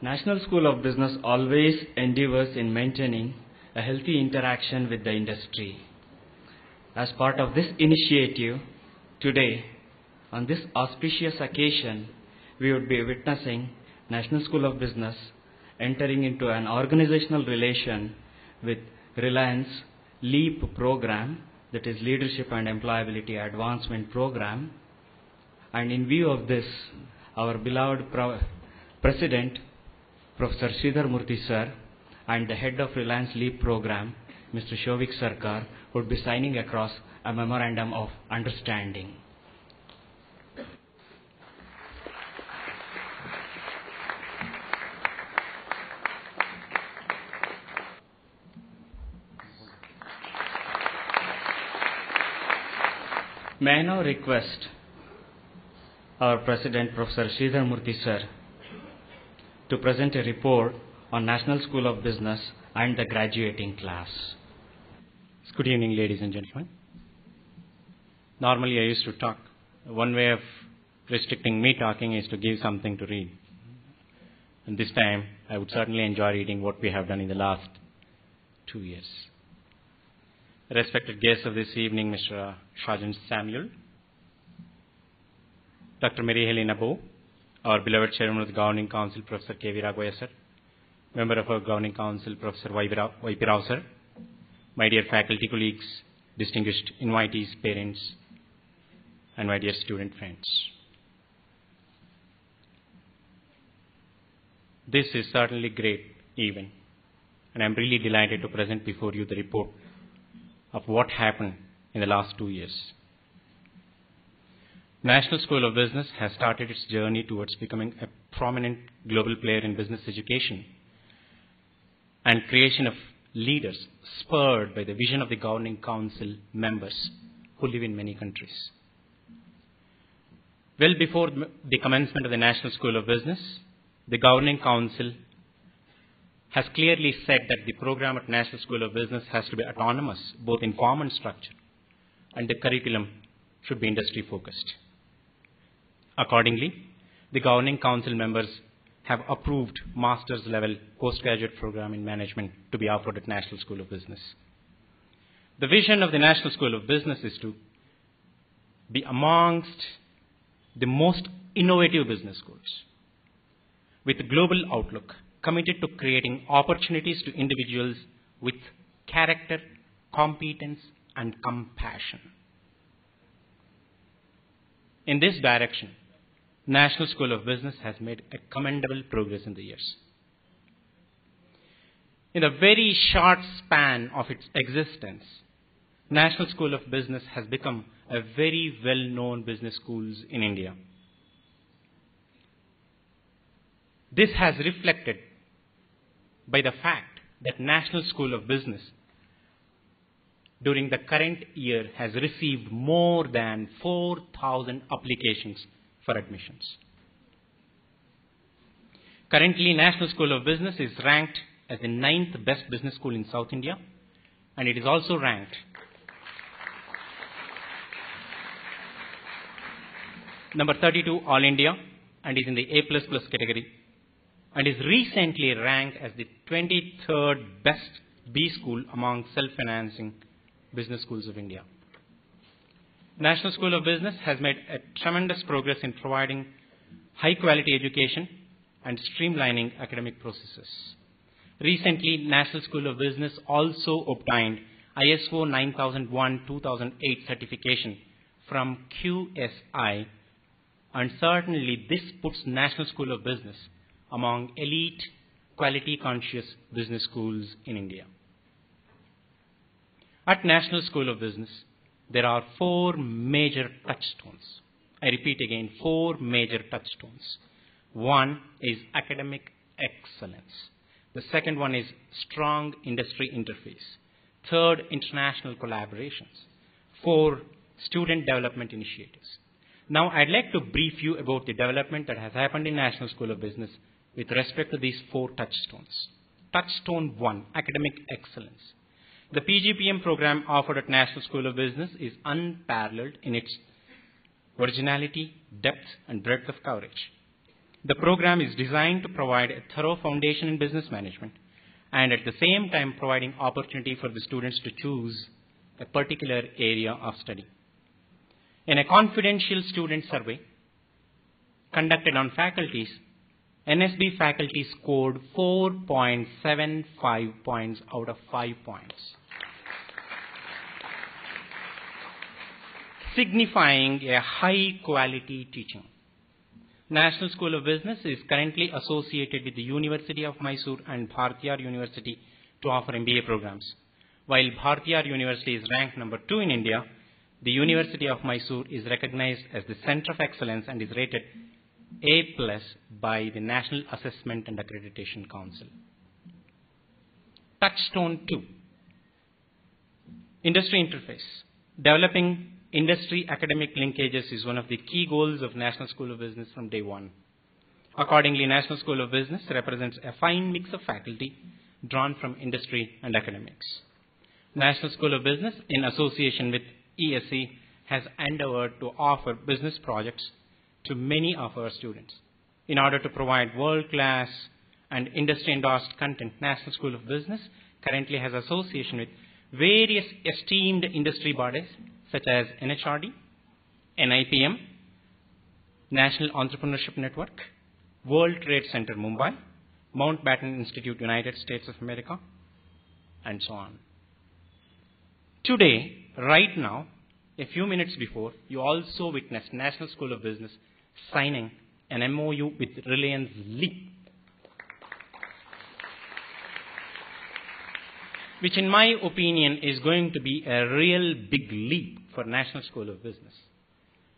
National School of Business always endeavors in maintaining a healthy interaction with the industry. As part of this initiative, today, on this auspicious occasion, we would be witnessing National School of Business entering into an organizational relation with Reliance LEAP program, that is Leadership and Employability Advancement Program. And in view of this, our beloved President, Professor Sridhar Murthy sir, and the head of Reliance LEAP program, Mr. Shovik Sarkar, would be signing across a memorandum of understanding. May I now request our President, Professor Sridhar Murthy sir, to present a report on National School of Business and the graduating class. Good evening, ladies and gentlemen. Normally I used to talk. One way of restricting me talking is to give something to read. And this time, I would certainly enjoy reading what we have done in the last 2 years. Respected guests of this evening, Mr. Sergeant Samuel, Dr. Mary Helena Bo, our beloved Chairman of the Governing Council, Professor K. V. Raghavaya sir, Member of our Governing Council, Professor Y.P. Rao sir, my dear faculty colleagues, distinguished invitees, parents, and my dear student friends. This is certainly great event, and I'm really delighted to present before you the report of what happened in the last 2 years. National School of Business has started its journey towards becoming a prominent global player in business education and creation of leaders spurred by the vision of the Governing Council members who live in many countries. Well before the commencement of the National School of Business, the Governing Council has clearly said that the program at National School of Business has to be autonomous, both in form and structure, and the curriculum should be industry focused. Accordingly, the Governing Council members have approved master's level postgraduate program in management to be offered at National School of Business. The vision of the National School of Business is to be amongst the most innovative business schools with a global outlook, committed to creating opportunities to individuals with character, competence, and compassion. In this direction, National School of Business has made a commendable progress in the years. In a very short span of its existence, National School of Business has become a very well-known business school in India. This has reflected by the fact that National School of Business during the current year has received more than 4,000 applications for admissions. Currently, National School of Business is ranked as the 9th best business school in South India, and it is also ranked number 32 All India and is in the A++ category, and is recently ranked as the 23rd best B school among self-financing business schools of India. National School of Business has made a tremendous progress in providing high-quality education and streamlining academic processes. Recently, National School of Business also obtained ISO 9001-2008 certification from QSI, and certainly this puts National School of Business among elite, quality-conscious business schools in India. At National School of Business, there are 4 major touchstones. I repeat again, 4 major touchstones. One is academic excellence. The second one is strong industry interface. Third, international collaborations. 4, student development initiatives. Now, I'd like to brief you about the development that has happened in National School of Business with respect to these 4 touchstones. Touchstone 1, academic excellence. The PGPM program offered at National School of Business is unparalleled in its originality, depth, and breadth of coverage. The program is designed to provide a thorough foundation in business management and at the same time providing opportunity for the students to choose a particular area of study. In a confidential student survey conducted on faculties, NSB faculty scored 4.75 points out of 5 points, signifying a high quality teaching. National School of Business is currently associated with the University of Mysore and Bhartiyar University to offer MBA programs. While Bhartiyar University is ranked number 2 in India, the University of Mysore is recognized as the Center of Excellence and is rated A+ by the National Assessment and Accreditation Council. Touchstone 2. Industry interface. Developing industry academic linkages is one of the key goals of National School of Business from day one. Accordingly, National School of Business represents a fine mix of faculty drawn from industry and academics. National School of Business, in association with ESE, has endeavored to offer business projects to many of our students. In order to provide world-class and industry-endorsed content, National School of Business currently has association with various esteemed industry bodies such as NHRD, NIPM, National Entrepreneurship Network, World Trade Center Mumbai, Mountbatten Institute, United States of America, and so on. Today, right now, a few minutes before, you also witnessed National School of Business signing an MOU with Reliance Leap, which in my opinion is going to be a real big leap for National School of Business,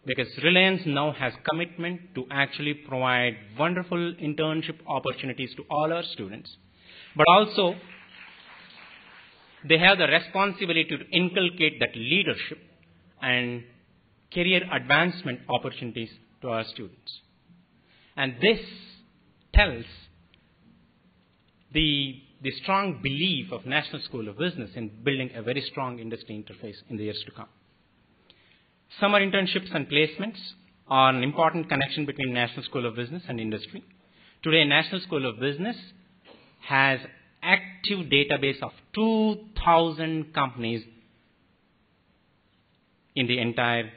because Reliance now has commitment to actually provide wonderful internship opportunities to all our students, but also they have the responsibility to inculcate that leadership and career advancement opportunities to our students. And this tells the strong belief of National School of Business in building a very strong industry interface in the years to come. Summer internships and placements are an important connection between National School of Business and industry. Today, National School of Business has active database of 2,000 companies in the entire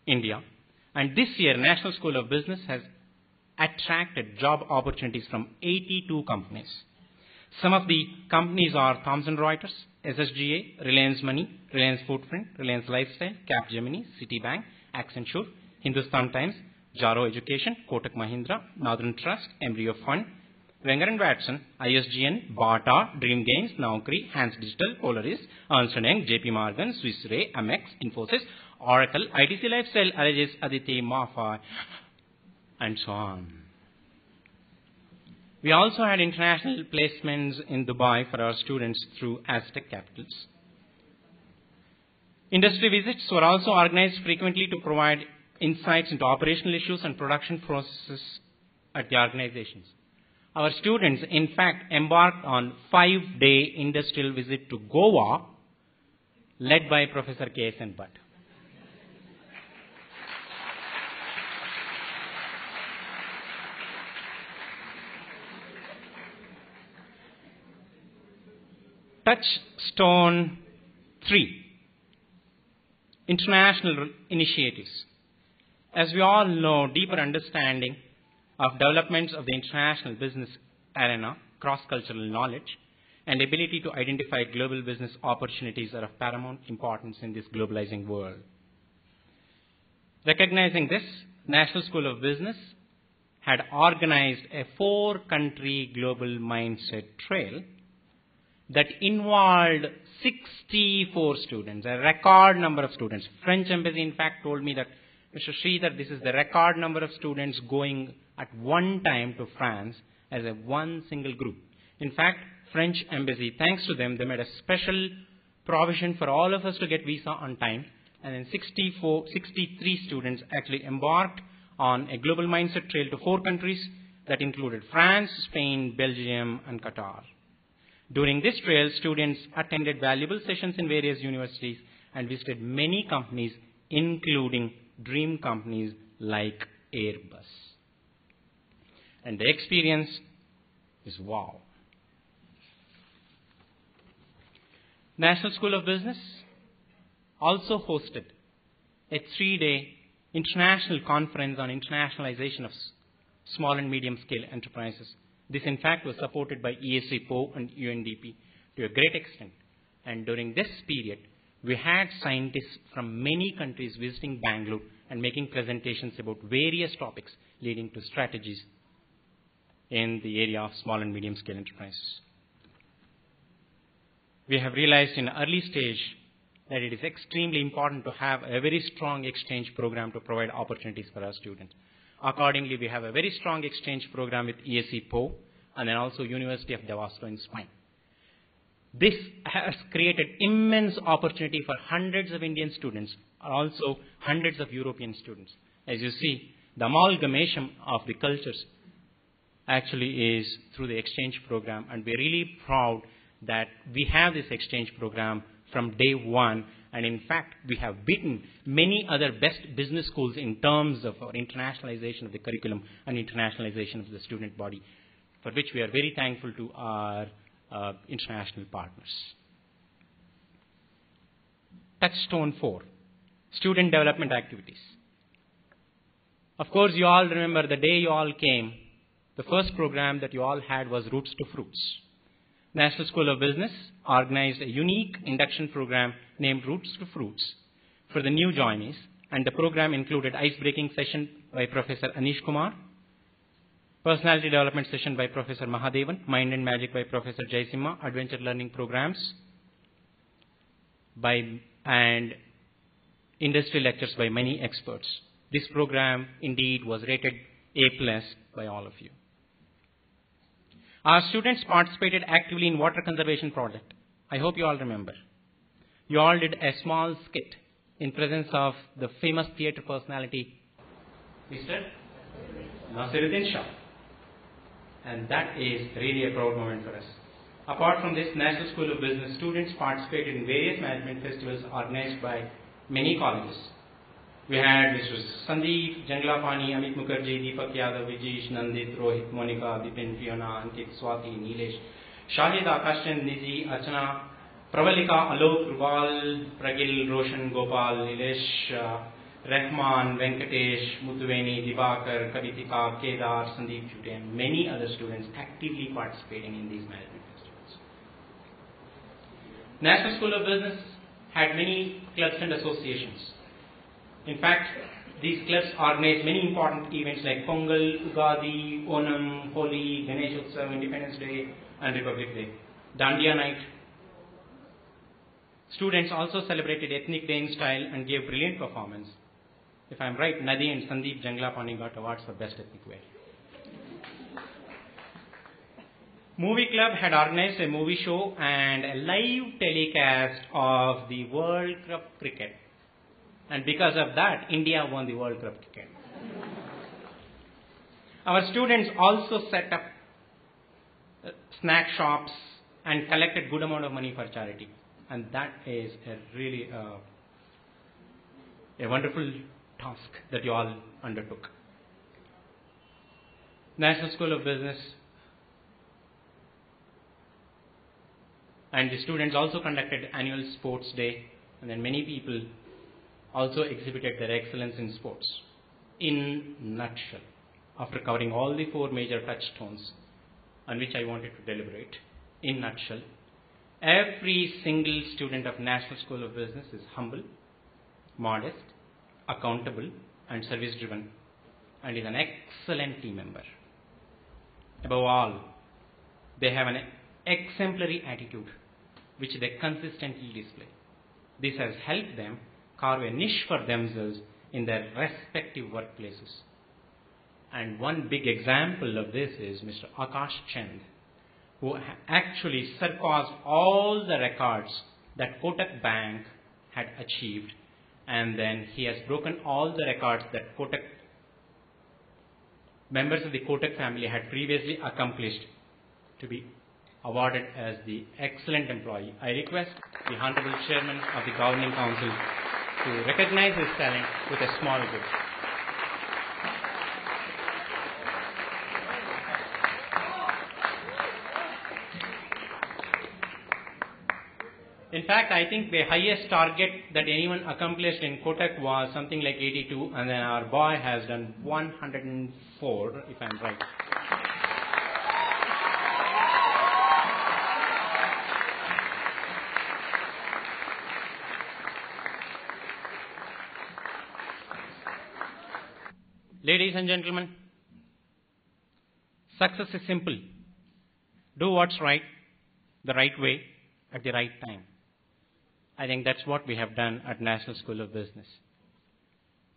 India. And this year, National School of Business has attracted job opportunities from 82 companies. Some of the companies are Thomson Reuters, SSGA, Reliance Money, Reliance Footprint, Reliance Lifestyle, Capgemini, Citibank, Accenture, Hindustan Times, Jaro Education, Kotak Mahindra, Northern Trust, Embryo Fund, Wenger & Watson, ISGN, Bata, Dream Games, Naukri, Hans Digital, Polaris, Ernst & Young, JP Morgan, Swiss Re, Amex, Infosys, Oracle, ITC Lifestyle, Allegis, Aditi, Mafa, and so on. We also had international placements in Dubai for our students through Aztec Capitals. Industry visits were also organized frequently to provide insights into operational issues and production processes at the organizations. Our students, in fact, embarked on 5-day industrial visit to Goa, led by Professor K.S.N. Bhatt. Touchstone 3, international initiatives. As we all know, deeper understanding of developments of the international business arena, cross-cultural knowledge, and ability to identify global business opportunities are of paramount importance in this globalizing world. Recognizing this, National School of Business had organized a 4-country global mindset trail that involved 64 students, a record number of students. French Embassy, in fact, told me that, Mr. Sridhar, this is the record number of students going at one time to France as a one single group. In fact, French Embassy, thanks to them, they made a special provision for all of us to get visa on time. And then 63 students actually embarked on a global mindset trail to 4 countries that included France, Spain, Belgium, and Qatar. During this trail, students attended valuable sessions in various universities and visited many companies, including dream companies like Airbus. And the experience is wow. National School of Business also hosted a 3-day international conference on internationalization of small and medium scale enterprises. This in fact was supported by ESCPO and UNDP to a great extent. And during this period, we had scientists from many countries visiting Bangalore and making presentations about various topics leading to strategies in the area of small and medium scale enterprises. We have realized in an early stage that it is extremely important to have a very strong exchange program to provide opportunities for our students. Accordingly, we have a very strong exchange program with ESCPO and then also University of Devaslo in Spain. This has created immense opportunity for hundreds of Indian students, also hundreds of European students. As you see, the amalgamation of the cultures actually is through the exchange program, and we're really proud that we have this exchange program from day one, and in fact, we have beaten many other best business schools in terms of our internationalization of the curriculum and internationalization of the student body, for which we are very thankful to our international partners. Touchstone 4, student development activities. Of course, you all remember the day you all came, the first program that you all had was Roots to Fruits. National School of Business organized a unique induction program named Roots to Fruits for the new joinees, and the program included ice-breaking session by Professor Anish Kumar, personality development session by Professor Mahadevan, Mind and Magic by Professor Jaisimha, adventure learning programs and industry lectures by many experts. This program indeed was rated A+ by all of you. Our students participated actively in water conservation project. I hope you all remember. You all did a small skit in presence of the famous theatre personality, Mr. Nasiruddin Shah. And that is really a proud moment for us. Apart from this, National School of Business students participated in various management festivals organized by many colleges. We had Mr. Sandeep, Janglapani, Amit Mukherjee, Deepak Yadav, Vijesh, Nandit, Rohit, Monica, Dipin, Fiona, Ankit, Swati, Nilesh, Shahid, Akashchan, Niji, Archana, Pravalika, Alok, Rubal, Pragil, Roshan, Gopal, Nilesh, Rahman, Venkatesh, Muduveni, Dibakar, Kavitika, Kedar, Sandeep Chute, and many other students actively participating in these management festivals. National School of Business had many clubs and associations. In fact, these clubs organized many important events like Pongal, Ugadi, Onam, Holi, Ganesh Utsav, Independence Day, and Republic Day. Dandiya night. Students also celebrated Ethnic Day in style and gave brilliant performance. If I'm right, Nadi and Sandeep Janglapani got awards for Best Ethnic Wear. Movie Club had organized a movie show and a live telecast of the World Cup cricket. And because of that, India won the World Cup cricket. Our students also set up snack shops and collected good amount of money for charity. And that is really a wonderful task that you all undertook. National School of Business and the students also conducted annual sports day, and then many people also exhibited their excellence in sports. In nutshell, after covering all the 4 major touchstones on which I wanted to deliberate, in nutshell, every single student of National School of Business is humble, modest, accountable, and service-driven, and is an excellent team member. Above all, they have an exemplary attitude, which they consistently display. This has helped them carve a niche for themselves in their respective workplaces. And one big example of this is Mr. Akash Chand, who actually surpassed all the records that Kotak Bank had achieved, and then he has broken all the records that members of the Kotak family had previously accomplished to be awarded as the excellent employee. I request the Honorable Chairman of the Governing Council to recognize his talent with a small gift. In fact, I think the highest target that anyone accomplished in Kotak was something like 82, and then our boy has done 104, if I'm right. Ladies and gentlemen, success is simple. Do what's right, the right way, at the right time. I think that's what we have done at National School of Business.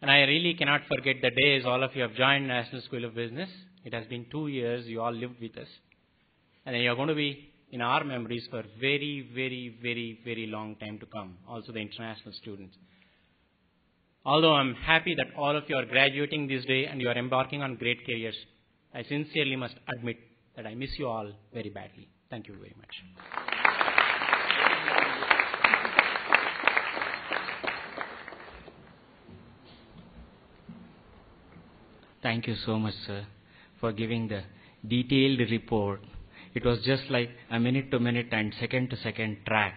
And I really cannot forget the days all of you have joined National School of Business. It has been 2 years, you all lived with us. And you're going to be in our memories for very, very, very, very long time to come, also the international students. Although I'm happy that all of you are graduating this day and you are embarking on great careers, I sincerely must admit that I miss you all very badly. Thank you very much. Thank you so much, sir, for giving the detailed report. It was just like a minute-to-minute and second-to-second track,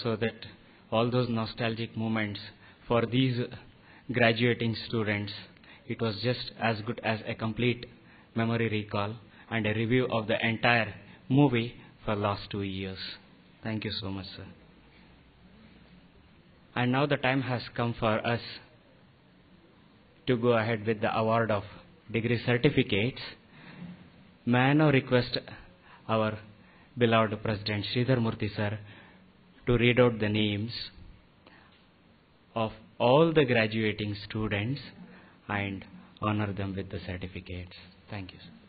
so that all those nostalgic moments for these graduating students, it was just as good as a complete memory recall and a review of the entire movie for the last 2 years. Thank you so much, sir. And now the time has come for us to go ahead with the award of degree certificates. May I now request our beloved President Sridhar Murthy sir to read out the names of all the graduating students and honor them with the certificates. Thank you, sir.